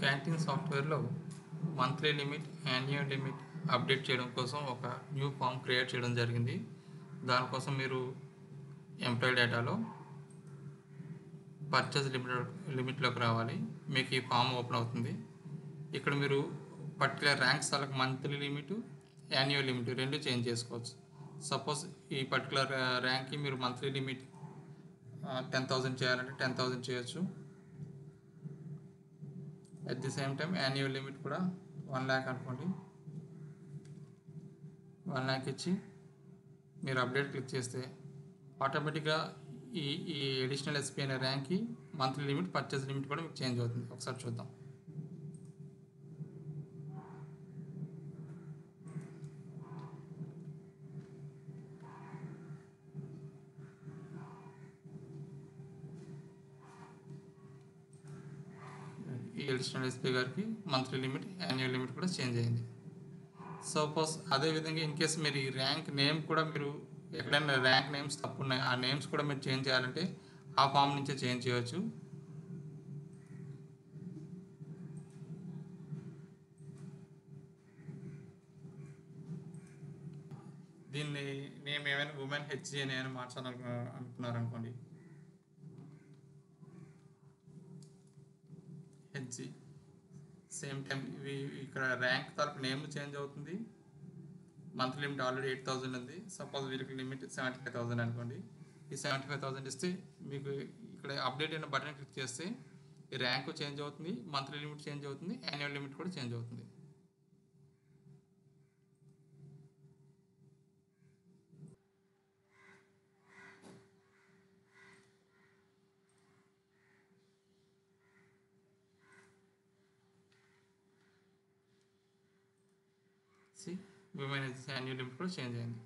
Canteen సాఫ్ట్వేర్లో monthly limit, annual limit update చేయడం కోసం ఒక న్యూ ఫామ్ క్రియేట్ చేయడం జరిగింది. దానికోసం మీరు ఎంప్లాయీ డేటాలో పర్చేజ్ లిమిట్లోకి రావాలి. మీకు ఈ ఫామ్ ఓపెన్ అవుతుంది. ఇక్కడ మీరు పర్టికులర్ ర్యాంక్స్ వాళ్ళకి మంత్లీ లిమిట్, యాన్యువల్ లిమిట్ రెండు చేంజ్ చేసుకోవచ్చు. సపోజ్ ఈ పర్టికులర్ ర్యాంక్కి మీరు మంత్లీ లిమిట్ 10,000 చేయాలంటే 10,000 చేయొచ్చు. At the same time annual limit కూడా 1,00,000 అనుకోండి. 1,00,000 ఇచ్చి మీరు అప్డేట్ క్లిక్ చేస్తే ఆటోమేటిక్గా ఈ ఈ అడిషనల్ ఎస్పీ అనే ర్యాంక్కి మంత్లీ లిమిట్, పర్చేజ్ లిమిట్ కూడా మీకు చేంజ్ అవుతుంది. ఒకసారి చూద్దాం. ఈ అడిషనల్ ఎస్పీ గారికి మంత్లీ లిమిట్, యాన్యువల్ లిమిట్ కూడా చేంజ్ అయింది. సపోజ్ అదేవిధంగా ఇన్ కేసు మీరు ఈ ర్యాంక్ నేమ్ కూడా మీరు ఎక్కడైనా ర్యాంక్ నేమ్స్ తప్పు ఉన్నాయి, ఆ నేమ్స్ కూడా మీరు చేంజ్ చేయాలంటే ఆ ఫామ్ నుంచే చేంజ్ చేయవచ్చు. దీన్ని నేమ్ ఏమైనా ఉమెన్ హెచ్జి అని ఏమైనా మార్చాలనుకున్నారనుకోండి, హెచ్జి. సేమ్ టైం ఇవి ఇక్కడ ర్యాంక్ తరపు నేమ్ చేంజ్ అవుతుంది. మంత్లీ లిమిట్ ఆల్రెడీ 8,000 ఉంది. సపోజ్ వీళ్ళకి లిమిట్ 75,000 అనుకోండి. ఈ 75,000 ఇస్తే మీకు ఇక్కడ అప్డేట్ అయిన బటన్ క్లిక్ చేస్తే ఈ ర్యాంక్ చేంజ్ అవుతుంది, మంత్లీ లిమిట్ చేంజ్ అవుతుంది, యాన్యువల్ లిమిట్ కూడా చేంజ్ అవుతుంది. విమెన్ యాన్యువల్ లిమిట్ కూడా చేంజ్ అయింది.